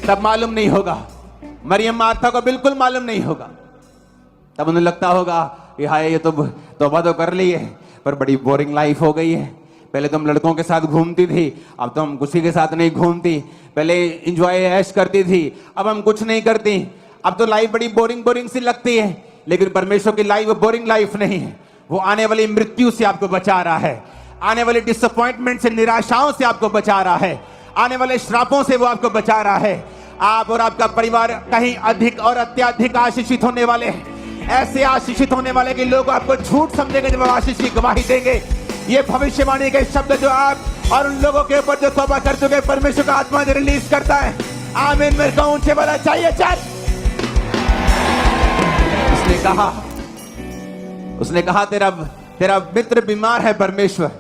तब मालूम नहीं होगा। मरियम मार्था को बिल्कुल मालूम नहीं होगा। तब उन्हें लगता होगा कि हाय ये तो तौबा तो कर ली है, पर बड़ी बोरिंग लाइफ हो गई है। पहले तुम लड़कों के साथ घूमती थी, अब तो हम किसी के साथ नहीं घूमती। पहले एंजॉय ऐश करती थी, अब हम कुछ नहीं करती। अब तो लाइफ बड़ी बोरिंग बोरिंग सी लगती है। लेकिन परमेश्वर की लाइफ बोरिंग लाइफ नहीं है। वो आने वाली मृत्यु से आपको बचा रहा है, आने वाली डिसअपॉइंटमेंट से, निराशाओं से आपको बचा रहा है, आने वाले श्रापों से वो आपको बचा रहा है। आप और आपका परिवार कहीं अधिक और अत्याधिक आशीषित होने वाले हैं। ऐसे आशीषित होने वाले कि लोग आपको झूठ समझेंगे जब आप आशीष की गवाही देंगे। ये भविष्यवाणी के शब्द जो आप और उन लोगों के ऊपर जो तौबा कर चुके परमेश्वर का आत्मा जो रिलीज करता है। आमीन। मेरे को ऊंचे वाला चाहिए चर्च। उसने कहा तेरा मित्र बीमार है परमेश्वर।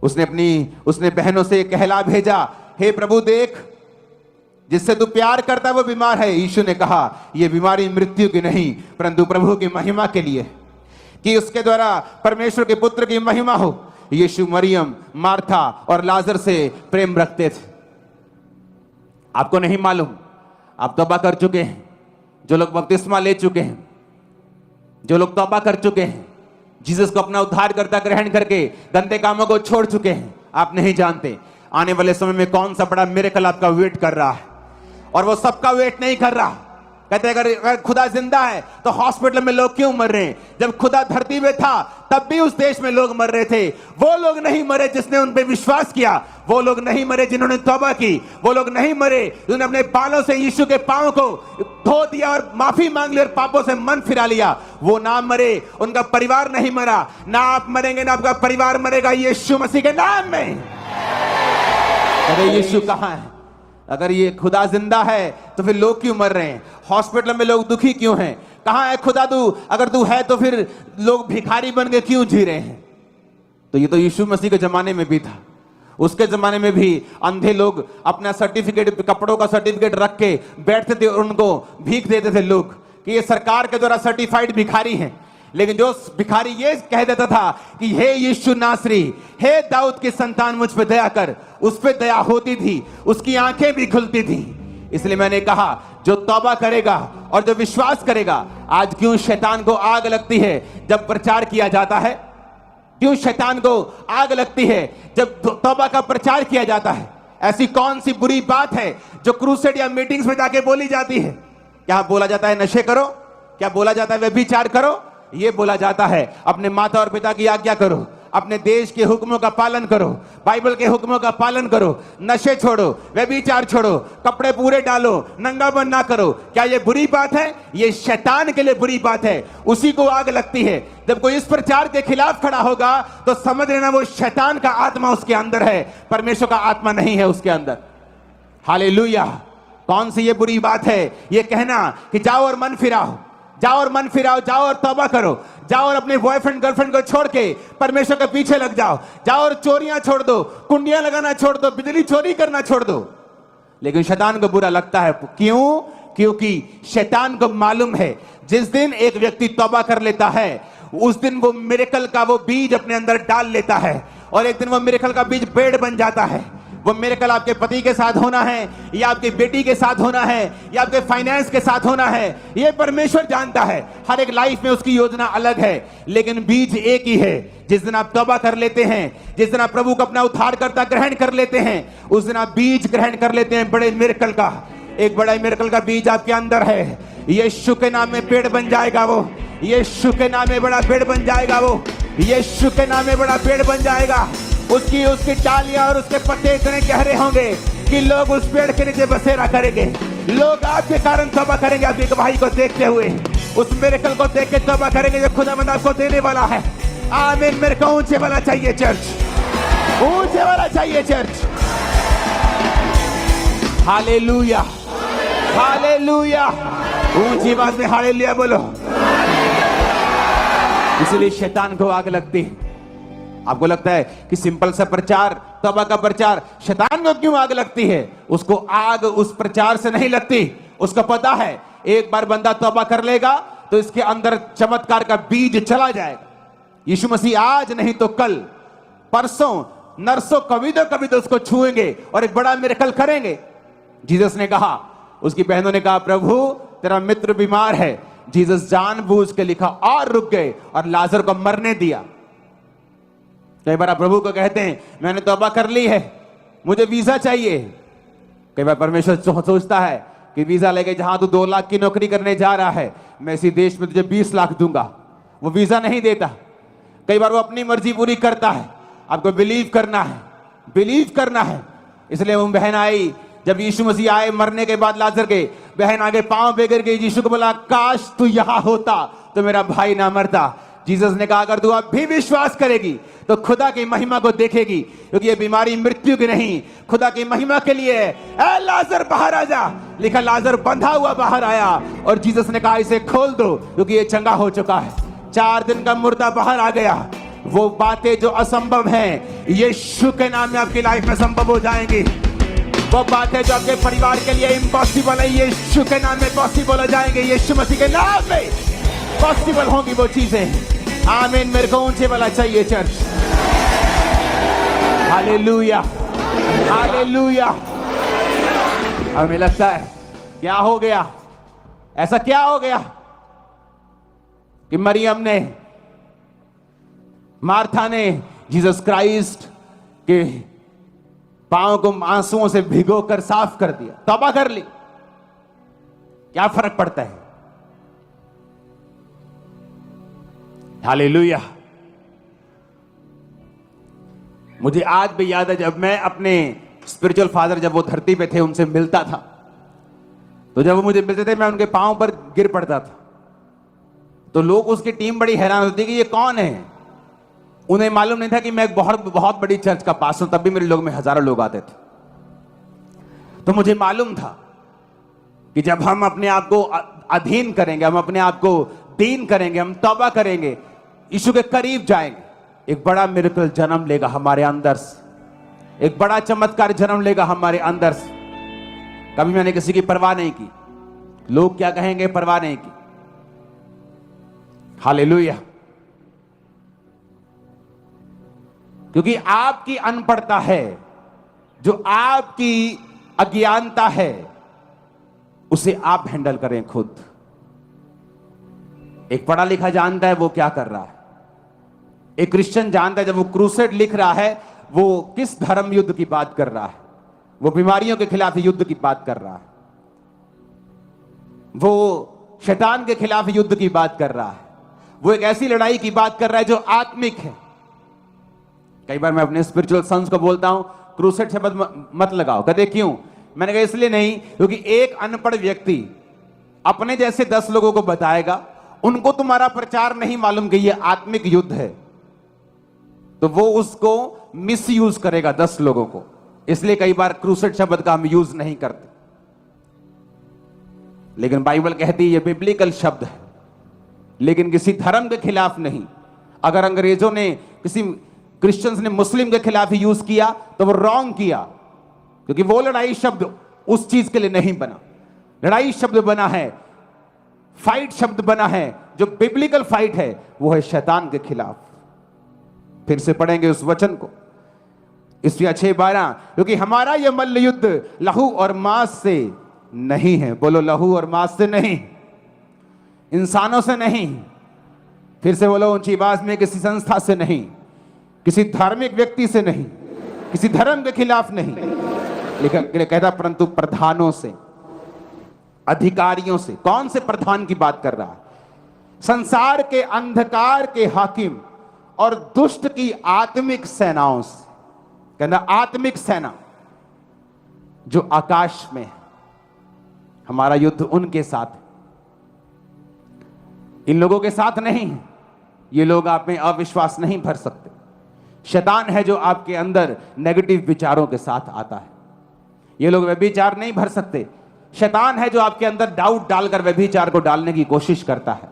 उसने बहनों से कहला भेजा, हे प्रभु देख, जिससे तू प्यार करता है वो बीमार है। यीशु ने कहा यह बीमारी मृत्यु की नहीं परंतु प्रभु की महिमा के लिए, कि उसके द्वारा परमेश्वर के पुत्र की महिमा हो। यीशु मरियम, मार्था और लाजर से प्रेम रखते थे। आपको नहीं मालूम, आप तौबा कर चुके हैं। जो लोग बपतिस्मा ले चुके हैं, जो लोग तौबा कर चुके हैं, जीसस को अपना उद्धारकर्ता ग्रहण करके गंदे कामों को छोड़ चुके हैं, आप नहीं जानते आने वाले समय में कौन सा बड़ा मिरेकल आपका वेट कर रहा है। और वो सबका वेट नहीं कर रहा। कहते हैं अगर खुदा जिंदा है तो हॉस्पिटल में लोग क्यों मर रहे हैं? जब खुदा धरती में था तब भी उस देश में लोग मर रहे थे। वो लोग नहीं मरे जिसने उन पे विश्वास किया, वो लोग नहीं मरे जिन्होंने तौबा की, वो लोग नहीं मरे जिन्होंने अपने बालों से यीशु के पांव को धो दिया और माफी मांग ली और पापों से मन फिरा लिया। वो ना मरे, उनका परिवार नहीं मरा। ना आप मरेंगे ना आपका परिवार मरेगा, यीशु मसीह के नाम में। अरे यीशु कहाँ है? अगर ये खुदा जिंदा है तो फिर लोग क्यों मर रहे हैं? हॉस्पिटल में लोग दुखी क्यों हैं? कहाँ है खुदा तू? अगर तू है तो फिर लोग भिखारी बन के क्यों जी रहे हैं? तो ये तो यीशु मसीह के जमाने में भी था। उसके जमाने में भी अंधे लोग अपना सर्टिफिकेट, कपड़ों का सर्टिफिकेट रख के बैठते थे और उनको भीख देते थे लोग कि ये सरकार के द्वारा सर्टिफाइड भिखारी हैं। लेकिन जो भिखारी ये कह देता था कि हे यीशु नासरी, हे दाऊद की संतान, मुझ पे दया कर, उस पे दया होती थी, उसकी आंखें भी खुलती थी। इसलिए मैंने कहा जो तौबा करेगा और जो विश्वास करेगा। आज क्यों शैतान को आग लगती है जब प्रचार किया जाता है? क्यों शैतान को आग लगती है जब तौबा का प्रचार किया जाता है? ऐसी कौन सी बुरी बात है जो क्रूसेड या मीटिंग्स में जाके बोली जाती है? क्या बोला जाता है नशे करो? क्या बोला जाता है व्यभिचार करो? ये बोला जाता है अपने माता और पिता की आज्ञा करो, अपने देश के हुक्मों का पालन करो, बाइबल के हुक्मों का पालन करो, नशे छोड़ो, व्यभिचार छोड़ो, कपड़े पूरे डालो, नंगापन ना करो। क्या ये बुरी बात है? ये शैतान के लिए बुरी बात है। उसी को आग लगती है। जब कोई इस प्रचार के खिलाफ खड़ा होगा तो समझ लेना वो शैतान का आत्मा उसके अंदर है, परमेश्वर का आत्मा नहीं है उसके अंदर। हालेलुया। कौन सी ये बुरी बात है ये कहना कि जाओ और मन फिराओ, जाओ और मन फिराओ, जाओ और तौबा करो, जाओ और अपने बॉयफ्रेंड गर्लफ्रेंड को छोड़ के परमेश्वर के पीछे लग जाओ, जाओ और चोरियां छोड़ दो, कुंडियां लगाना छोड़ दो, बिजली चोरी करना छोड़ दो। लेकिन शैतान को बुरा लगता है। क्यों? क्योंकि शैतान को मालूम है जिस दिन एक व्यक्ति तौबा कर लेता है उस दिन वो मिरेकल का वो बीज अपने अंदर डाल लेता है और एक दिन वो मिरेकल का बीज पेड़ बन जाता है। वो मिरेकल आपके पति के साथ होना है या आपकी बेटी के साथ होना है या आपके फाइनेंस के साथ होना है, ये परमेश्वर जानता है। हर एक लाइफ में उसकी योजना अलग है, लेकिन बीज एक ही है। जिस दिन आप तौबा कर लेते हैं, जिस दिन आप प्रभु को अपना उद्धारकर्ता ग्रहण कर लेते हैं, उस दिन आप बीज ग्रहण कर लेते हैं बड़े मिरेकल का। एक बड़ा मिरेकल का बीज आपके अंदर है। यीशु के नाम में पेड़ बन जाएगा वो, यीशु के नाम में बड़ा पेड़ बन जाएगा वो, यीशु के नाम में बड़ा पेड़ बन जाएगा। उसकी डालियां और उसके पत्ते इतने गहरे होंगे कि लोग उस पेड़ के नीचे बसेरा करेंगे। लोग आपके कारण तौबा करेंगे, आपकी गवाही को देखते हुए, उस मिरेकल को देख के तौबा करेंगे जो खुदावंद आपको देने वाला है। आमीन। मेरे को ऊंचे वाला चाहिए चर्च, ऊंचे वाला चाहिए चर्च। Hallelujah, hallelujah. ऊंची आवाज में हालेलुया बोलो। इसलिए शैतान को आग लगती है। आपको लगता है कि सिंपल सा प्रचार, तौबा का प्रचार, शैतान को क्यों आग लगती है? उसको आग उस प्रचार से नहीं लगती। उसको पता है एक बार बंदा तौबा कर लेगा तो इसके अंदर चमत्कार का बीज चला जाएगा। यीशु मसीह आज नहीं तो कल, परसों, नरसों, कभी तो उसको छुएंगे और एक बड़ा मिरेकल करेंगे। जीसस ने कहा, उसकी बहनों ने कहा, प्रभु तेरा मित्र बीमार है। जीसस जानबूझ के लिखा और रुक गए और लाजर को मरने दिया। कई बार आप प्रभु को कहते हैं, मैंने तौबा कर ली है, मुझे वीजा चाहिए। कई बार परमेश्वर सोचता है कि वीजा लेके जहां तू 2 लाख की नौकरी करने जा रहा है, मैं इसी देश में तुझे 20 लाख दूंगा। वो वीजा नहीं देता। कई बार वो अपनी मर्जी पूरी करता है। आपको बिलीव करना है, बिलीव करना है। इसलिए वो बहन आई, जब यीशु मसीह आए मरने के बाद लाजर के, बहन आगे पांव बेकर गई, यीशु को बोला, काश तू यहां होता तो मेरा भाई ना मरता। जीसस ने कहा, अगर तू अब भी विश्वास करेगी तो खुदा की महिमा को देखेगी, क्योंकि ये बीमारी मृत्यु की नहीं, खुदा की महिमा के लिए है। ए लाजर बाहर आ जा। लिखा, लाजर बंधा हुआ बाहर आया और जीसस ने कहा, इसे खोल दो, क्योंकि ये चंगा हो चुका है। 4 दिन का मुर्दा बाहर आ गया। वो बातें जो असंभव हैं, यीशु के नाम में आपकी लाइफ में संभव हो जाएंगी। वो बातें जो आपके परिवार के लिए इम्पॉसिबल है, यीशु के नाम में पॉसिबल हो जाएंगे। यीशु मसीह के नाम में पॉसिबल होंगी वो चीजें। आमीन। मेरे को ऊंचे वाला चाहिए चर्च। Hallelujah, hallelujah. हमें लगता है क्या हो गया, ऐसा क्या हो गया कि मरियम ने, मार्था ने जीसस क्राइस्ट के पांव को आंसुओं से भिगोकर साफ कर दिया, तौबा कर ली। क्या फर्क पड़ता है? हालेलुया। मुझे आज भी याद है, जब मैं अपने स्पिरिचुअल फादर, जब वो धरती पे थे, उनसे मिलता था, तो जब वो मुझे मिलते थे मैं उनके पांव पर गिर पड़ता था। तो लोग, उसकी टीम बड़ी हैरान होती कि ये कौन है। उन्हें मालूम नहीं था कि मैं एक बहुत बड़ी चर्च का पास्टर हूं। तब भी मेरे लोग में हजारों लोग आते थे। तो मुझे मालूम था कि जब हम अपने आप को अधीन करेंगे, हम अपने आप को दीन करेंगे, हम तौबा करेंगे, यीशु के करीब जाएंगे, एक बड़ा मिरेकल जन्म लेगा हमारे अंदर से, एक बड़ा चमत्कार जन्म लेगा हमारे अंदर से। कभी मैंने किसी की परवाह नहीं की, लोग क्या कहेंगे परवाह नहीं की। हालेलुया। क्योंकि आपकी अनपढ़ता है, जो आपकी अज्ञानता है, उसे आप हैंडल करें खुद। एक पढ़ा लिखा जानता है वो क्या कर रहा है। एक क्रिश्चियन जानता है जब वो क्रूसेड लिख रहा है, वो किस धर्म युद्ध की बात कर रहा है। वो बीमारियों के खिलाफ युद्ध की बात कर रहा है, वो शैतान के खिलाफ युद्ध की बात कर रहा है, वो एक ऐसी लड़ाई की बात कर रहा है जो आत्मिक है। कई बार मैं अपने स्पिरिचुअल सन्स को बोलता हूं, क्रूसेड शब्द मत लगाओ। कहते क्यों? मैंने कहा इसलिए नहीं, क्योंकि एक अनपढ़ व्यक्ति अपने जैसे 10 लोगों को बताएगा, उनको तुम्हारा प्रचार नहीं मालूम कि यह आत्मिक युद्ध है, तो वो उसको मिसयूज करेगा 10 लोगों को। इसलिए कई बार क्रूसेड शब्द का हम यूज नहीं करते। लेकिन बाइबल कहती है यह बिब्लिकल शब्द है, लेकिन किसी धर्म के खिलाफ नहीं। अगर अंग्रेजों ने, किसी क्रिश्चियंस ने मुस्लिम के खिलाफ ही यूज किया तो वो रॉन्ग किया, क्योंकि वो लड़ाई शब्द उस चीज के लिए नहीं बना। लड़ाई शब्द बना है, फाइट शब्द बना है, जो बिब्लिकल फाइट है वो है शैतान के खिलाफ। फिर से पढ़ेंगे उस वचन को, इसलिए 6:12, क्योंकि हमारा यह मल्ल युद्ध लहू और मांस से नहीं है। बोलो, लहू और मांस से नहीं, इंसानों से नहीं। फिर से बोलो ऊंची आवाज में, किसी संस्था से नहीं, किसी धार्मिक व्यक्ति से नहीं, किसी धर्म के खिलाफ नहीं, लेकिन कहता परंतु प्रधानों से, अधिकारियों से। कौन से प्रधान की बात कर रहा है? संसार के अंधकार के हाकिम और दुष्ट की आत्मिक सेनाओं से। कहना आत्मिक सेना जो आकाश में है। हमारा युद्ध उनके साथ, इन लोगों के साथ नहीं। ये लोग आप में अविश्वास नहीं भर सकते। शैतान है जो आपके अंदर नेगेटिव विचारों के साथ आता है। ये लोग व्यभिचार नहीं भर सकते। शैतान है जो आपके अंदर डाउट डालकर व्यभिचार को डालने की कोशिश करता है।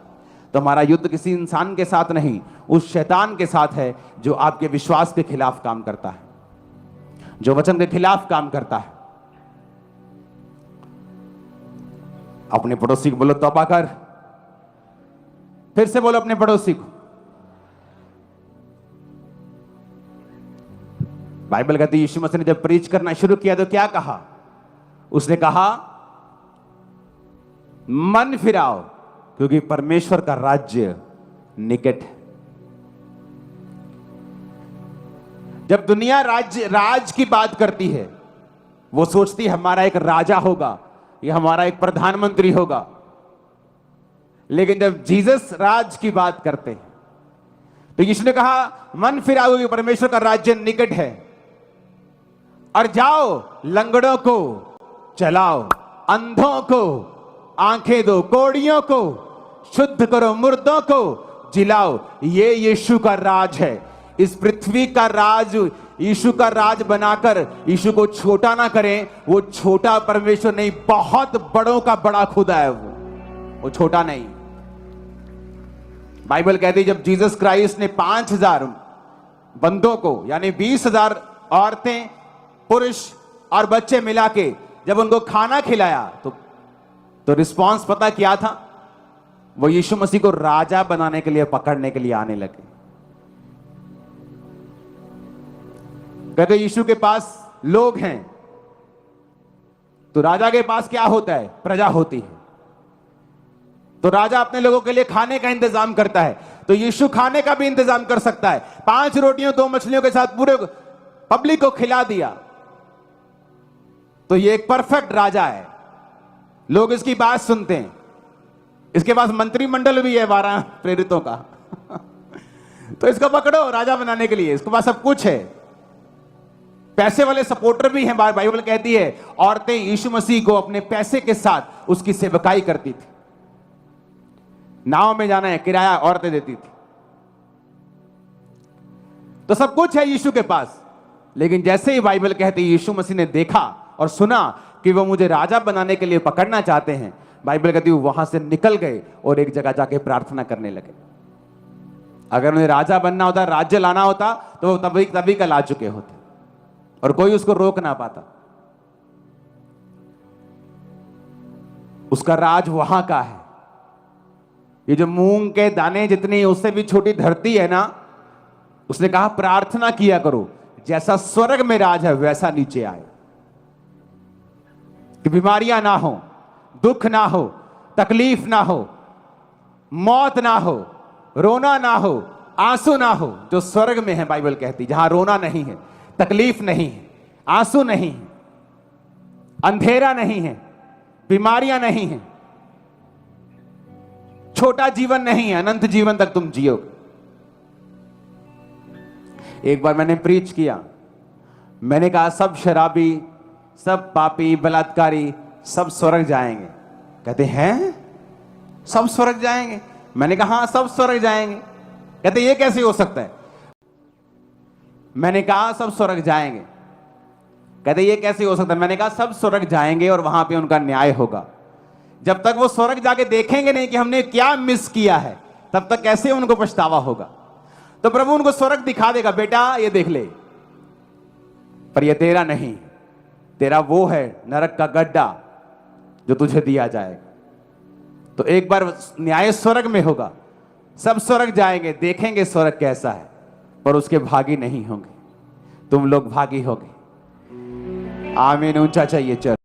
तो हमारा युद्ध किसी इंसान के साथ नहीं, उस शैतान के साथ है जो आपके विश्वास के खिलाफ काम करता है, जो वचन के खिलाफ काम करता है। अपने पड़ोसी को बोलो तौबा कर। फिर से बोलो अपने पड़ोसी को। बाइबल कहती है यीशु मसीह ने जब प्रीच करना शुरू किया तो क्या कहा? उसने कहा मन फिराओ क्योंकि परमेश्वर का राज्य निकट है। जब दुनिया राज की बात करती है, वो सोचती है हमारा एक राजा होगा या हमारा एक प्रधानमंत्री होगा, लेकिन जब जीसस राज की बात करते हैं तो यीशु ने कहा मन फिराओ कि परमेश्वर का राज्य निकट है, और जाओ लंगड़ों को चलाओ, अंधों को आंखें दो, कोढ़ियों को शुद्ध करो, मुर्दों को जिलाओ। ये यीशु का राज है। इस पृथ्वी का राज यीशु का राज बनाकर यीशु को छोटा ना करें। वो छोटा परमेश्वर नहीं, बहुत बड़ों का बड़ा खुदा है वो छोटा नहीं। बाइबल कहती है जब जीसस क्राइस्ट ने 5000 बंदों को, यानी 20,000 औरतें, पुरुष और बच्चे मिला के जब उनको खाना खिलाया तो रिस्पांस पता क्या था? वो यीशु मसीह को राजा बनाने के लिए, पकड़ने के लिए आने लगे। कहते यीशु के पास लोग हैं तो राजा के पास क्या होता है? प्रजा होती है। तो राजा अपने लोगों के लिए खाने का इंतजाम करता है, तो यीशु खाने का भी इंतजाम कर सकता है। 5 रोटियों 2 मछलियों के साथ पूरे पब्लिक को खिला दिया। तो ये एक परफेक्ट राजा है, लोग इसकी बात सुनते हैं। इसके पास मंत्रिमंडल भी है 12 प्रेरितों का तो इसको पकड़ो राजा बनाने के लिए, इसके पास सब कुछ है। पैसे वाले सपोर्टर भी हैं। बाइबल कहती है औरतें यीशु मसीह को अपने पैसे के साथ उसकी सेवकाई करती थी। नाव में जाना है, किराया औरतें देती थी। तो सब कुछ है यीशु के पास। लेकिन जैसे ही बाइबल कहती है यीशु मसीह ने देखा और सुना कि वो मुझे राजा बनाने के लिए पकड़ना चाहते हैं, बाइबल कहती है वहां से निकल गए और एक जगह जाके प्रार्थना करने लगे। अगर उन्हें राजा बनना होता, राज्य लाना होता, तो वो तभी कल आ चुके होते और कोई उसको रोक ना पाता। उसका राज वहां का है। ये जो मूंग के दाने जितनी, उससे भी छोटी धरती है ना, उसने कहा प्रार्थना किया करो जैसा स्वर्ग में राज है वैसा नीचे आए, कि बीमारियां ना हो, दुख ना हो, तकलीफ ना हो, मौत ना हो, रोना ना हो, आंसू ना हो, जो स्वर्ग में है। बाइबल कहती जहां रोना नहीं है, तकलीफ नहीं है, आंसू नहीं है, अंधेरा नहीं है, बीमारियां नहीं है, छोटा जीवन नहीं है, अनंत जीवन तक तुम जियोगे। एक बार मैंने प्रीच किया, मैंने कहा सब शराबी, सब पापी, बलात्कारी सब स्वर्ग जाएंगे। कहते हैं सब स्वर्ग जाएंगे? मैंने कहा हाँ सब स्वर्ग जाएंगे। कहते ये कैसे हो सकता है? मैंने कहा सब स्वर्ग जाएंगे। कहते ये कैसे हो सकता है? मैंने कहा सब स्वर्ग जाएंगे और वहां पे उनका न्याय होगा। जब तक वो स्वर्ग जाके देखेंगे नहीं कि हमने क्या मिस किया है, तब तक कैसे उनको पछतावा होगा? तो प्रभु उनको स्वर्ग दिखा देगा, बेटा ये देख ले, पर ये तेरा नहीं, तेरा वो है नरक का गड्ढा जो तुझे दिया जाएगा। तो एक बार न्याय स्वर्ग में होगा, सब स्वर्ग जाएंगे, देखेंगे स्वर्ग कैसा है, पर उसके भागी नहीं होंगे। तुम लोग भागी होगे। आमीन। ऊंचा चाहिए चल।